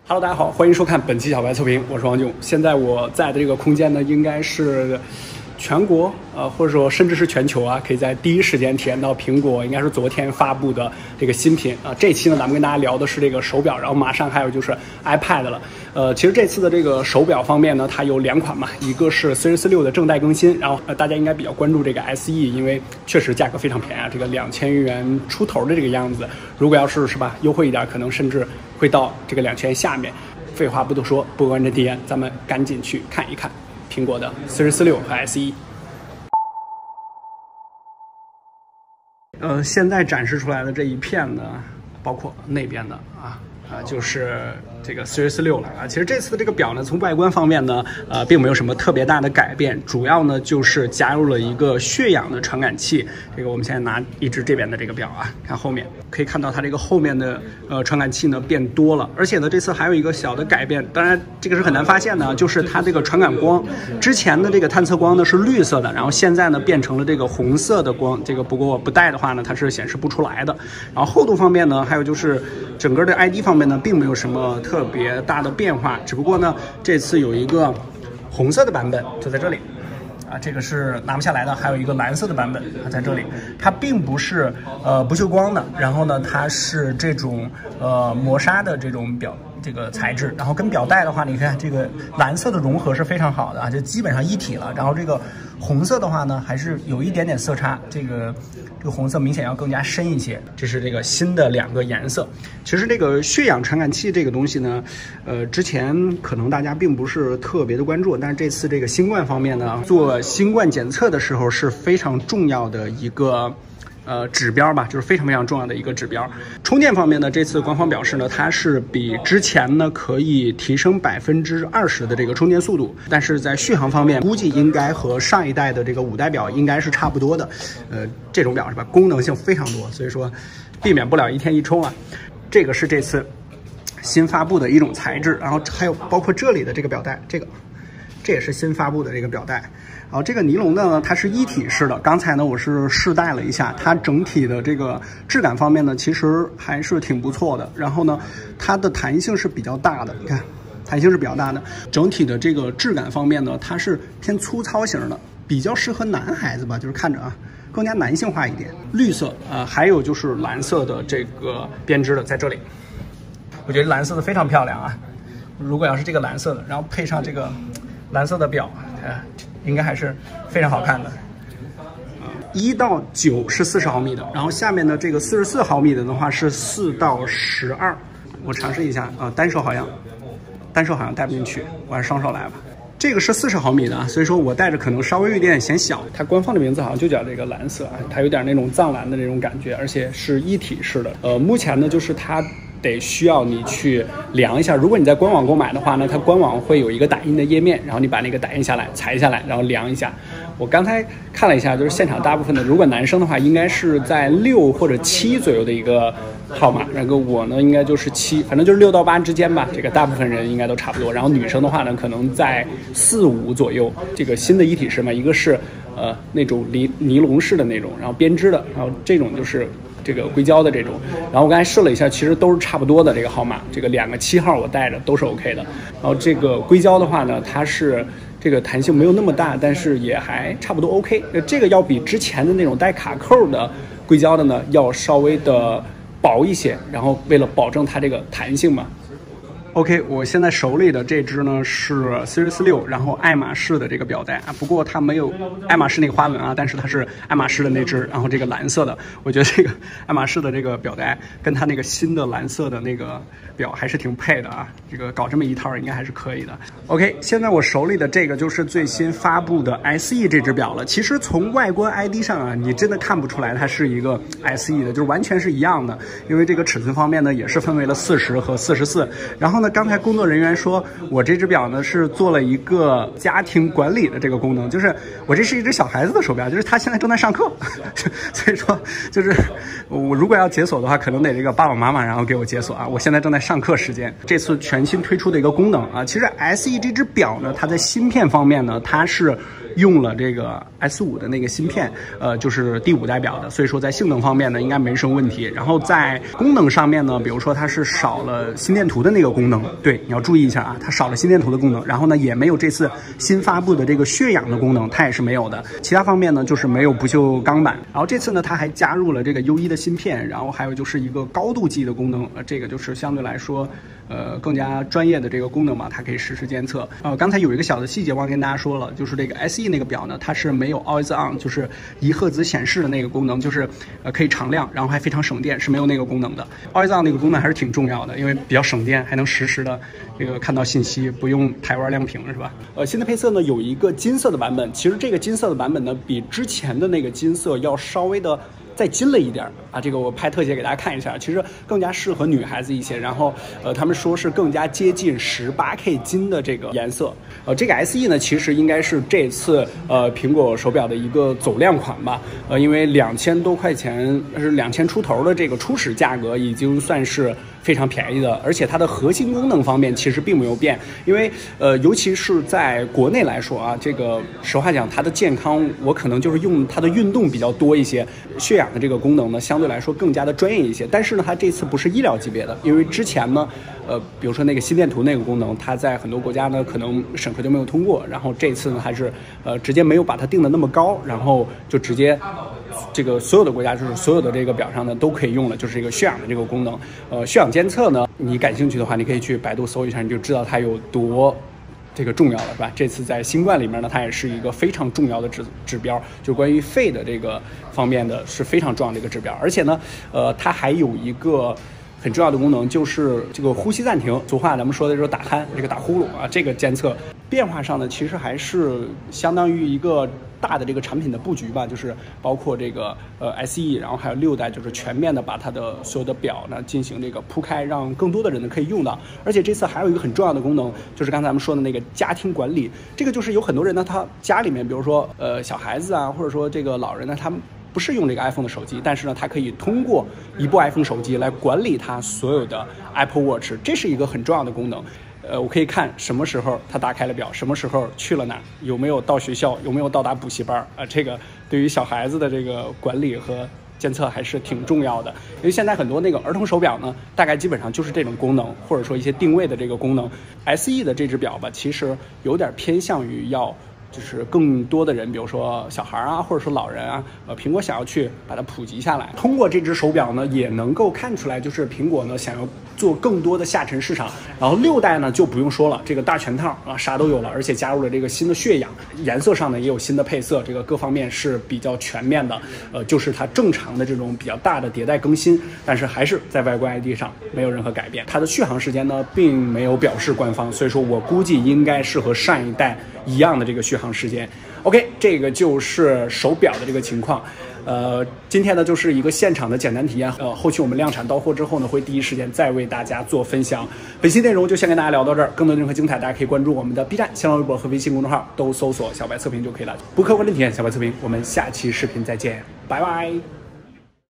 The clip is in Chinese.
Hello， 大家好，欢迎收看本期小白测评，我是王炯。现在我在的这个空间呢，应该是全国或者说甚至是全球啊，可以在第一时间体验到苹果应该是昨天发布的这个新品啊。这期呢，咱们跟大家聊的是这个手表，然后马上还有就是 iPad 了。其实这次的这个手表方面呢，它有2款嘛，一个是 Series 6的正代更新，然后大家应该比较关注这个 SE， 因为确实价格非常便宜啊，这个2000元出头的这个样子。如果要是吧优惠一点，可能甚至会到这个2000元下面。废话不多说，不关这地言，咱们赶紧去看一看苹果的 Series 6和 SE。现在展示出来的这一片呢，包括那边的就是这个 Series 6了啊。其实这次的这个表呢，从外观方面呢，并没有什么特别大的改变，主要呢就是加入了一个血氧的传感器。这个我们现在拿一只这边的这个表啊，看后面可以看到它这个后面的传感器呢变多了，而且呢这次还有一个小的改变，当然这个是很难发现的，就是它这个传感光，之前的这个探测光呢是绿色的，然后现在呢变成了这个红色的光，这个不过我不带的话呢，它是显示不出来的。然后厚度方面呢，还有就是整个的 ID 方面呢，并没有什么特别大的变化，只不过呢，这次有一个红色的版本，就在这里，这个是拿不下来的，还有一个蓝色的版本，在这里，它并不是不锈钢的，然后呢，它是这种磨砂的这种这个材质，然后跟表带的话，你看这个蓝色的融合是非常好的啊，就基本上一体了。然后这个红色的话呢，还是有一点点色差，这个红色明显要更加深一些。这是这个新的2个颜色。其实这个血氧传感器这个东西呢，之前可能大家并不是特别的关注，但是这次这个新冠方面呢，做新冠检测的时候是非常重要的一个指标吧，就是非常非常重要的一个指标。充电方面呢，这次官方表示呢，它是比之前呢可以提升20%的这个充电速度，但是在续航方面，估计应该和上一代的这个5代表应该是差不多的。这种表是吧，功能性非常多，所以说避免不了一天一充啊。这个是这次新发布的一种材质，然后还有包括这里的这个表带，这也是新发布的这个表带。然后这个尼龙呢，它是一体式的。刚才呢，我是试戴了一下，它整体的这个质感方面呢，其实还是挺不错的。然后呢，它的弹性是比较大的，你看，弹性是比较大的。整体的这个质感方面呢，它是偏粗糙型的，比较适合男孩子吧，就是看着更加男性化一点。绿色还有就是蓝色的这个编织的在这里，我觉得蓝色的非常漂亮啊。如果要是这个蓝色的，然后配上这个蓝色的表，应该还是非常好看的。1到9是40毫米的，然后下面的这个44毫米的话是4到12。我尝试一下单手好像戴不进去，我还是双手来吧。这个是40毫米的，所以说我戴着可能稍微有点显小。它官方的名字好像就叫这个蓝色它有点那种藏蓝的那种感觉，而且是一体式的。目前呢，就是它得需要你去量一下。如果你在官网购买的话呢，它官网会有一个打印的页面，然后你把那个打印下来裁下来，然后量一下。我刚才看了一下，就是现场大部分的，如果男生的话应该是在6或者7左右的一个号码，然后我呢应该就是7，反正就是6到8之间吧，这个大部分人应该都差不多。然后女生的话呢，可能在4、5左右。这个新的一体式嘛，一个是那种尼龙式的那种，然后编织的，然后这种就是这个硅胶的这种。然后我刚才试了一下，其实都是差不多的这个号码，这个2个7号我带着都是 OK 的。然后这个硅胶的话呢，它是这个弹性没有那么大，但是也还差不多 OK。这个要比之前的那种带卡扣的硅胶的呢，要稍微的薄一些，然后为了保证它这个弹性嘛。OK， 我现在手里的这只呢是 Series 6，然后爱马仕的这个表带不过它没有爱马仕那个花纹但是它是爱马仕的那只，然后这个蓝色的，我觉得这个爱马仕的这个表带跟它那个新的蓝色的那个表还是挺配的这个搞这么一套应该还是可以的。OK， 现在我手里的这个就是最新发布的 SE 这只表了。其实从外观 ID 上你真的看不出来它是一个 SE 的，就是完全是一样的，因为这个尺寸方面呢也是分为了40和44。然后呢，刚才工作人员说我这只表呢是做了一个家庭管理的这个功能，就是我这是一只小孩子的手表，就是他现在正在上课所以说就是我如果要解锁的话，可能得这个爸爸妈妈然后给我解锁我现在正在上课时间。这次全新推出的一个功能其实 SE 这只表呢，它在芯片方面呢，它是用了这个 S5的那个芯片，就是第5代表的，所以说在性能方面呢应该没什么问题。然后在功能上面呢，比如说它是少了心电图的那个功能，对，你要注意一下啊，它少了心电图的功能。然后呢，也没有这次新发布的这个血氧的功能，它也是没有的。其他方面呢，就是没有不锈钢板。然后这次呢，它还加入了这个 U1 的芯片，然后还有就是一个高度计的功能，这个就是相对来说，更加专业的这个功能嘛，它可以实时监测。刚才有一个小的细节忘跟大家说了，就是这个 SE 那个表呢，它是没有 Always On， 就是1赫兹显示的那个功能，就是可以常亮，然后还非常省电，是没有那个功能的。Always On 那个功能还是挺重要的，因为比较省电，还能实时的这个看到信息，不用台湾亮屏是吧？新的配色呢有一个金色的版本，其实这个金色的版本呢比之前的那个金色要稍微的再金了一点啊，这个我拍特写给大家看一下，其实更加适合女孩子一些。然后他们说是更加接近18K 金的这个颜色。这个 SE 呢，其实应该是这次苹果手表的一个走量款吧。因为2000多块钱是2000出头的这个初始价格，已经算是非常便宜的，而且它的核心功能方面其实并没有变。因为尤其是在国内来说啊，这个实话讲，它的健康我可能就是用它的运动比较多一些，血氧的这个功能呢相对来说更加的专业一些。但是呢，它这次不是医疗级别的，因为之前呢比如说那个心电图那个功能，它在很多国家呢可能审核就没有通过，然后这次呢还是直接没有把它定的那么高，然后就直接这个所有的国家就是所有的这个表上呢都可以用了，就是这个血氧的这个功能。血氧监测呢，你感兴趣的话，你可以去百度搜一下，你就知道它有多这个重要了，是吧？这次在新冠里面呢，它也是一个非常重要的指标，就关于肺的这个方面的是非常重要的一个指标。而且呢，它还有一个很重要的功能，就是这个呼吸暂停，俗话咱们说的就是打鼾，这个打呼噜啊，这个监测变化上呢，其实还是相当于一个大的这个产品的布局吧，就是包括这个SE， 然后还有6代，就是全面的把它的所有的表呢进行这个铺开，让更多的人呢可以用到。而且这次还有一个很重要的功能，就是刚才咱们说的那个家庭管理，这个就是有很多人呢，他家里面比如说小孩子啊，或者说这个老人呢，他们不是用这个 iPhone 的手机，但是呢，它可以通过一部 iPhone 手机来管理它所有的 Apple Watch， 这是一个很重要的功能。我可以看什么时候他打开了表，什么时候去了哪儿，有没有到学校，有没有到达补习班啊？这个对于小孩子的这个管理和监测还是挺重要的。因为现在很多那个儿童手表呢，大概基本上就是这种功能，或者说一些定位的这个功能。SE 的这只表吧，其实有点偏向于要就是更多的人，比如说小孩啊，或者说老人啊，苹果想要去把它普及下来。通过这只手表呢，也能够看出来，就是苹果呢想要做更多的下沉市场。然后6代呢就不用说了，这个大全套啊，啥都有了，而且加入了这个新的血氧，颜色上呢也有新的配色，这个各方面是比较全面的。就是它正常的这种比较大的迭代更新，但是还是在外观 ID 上没有任何改变。它的续航时间呢并没有表示官方，所以说我估计应该是和上一代一样的这个续航时间。OK， 这个就是手表的这个情况。今天呢就是一个现场的简单体验。后期我们量产到货之后呢，会第一时间再为大家做分享。本期内容就先跟大家聊到这儿，更多内容和精彩，大家可以关注我们的 B 站、新浪微博和微信公众号，都搜索小白测评就可以了。不客观的体验，小白测评，我们下期视频再见，拜拜。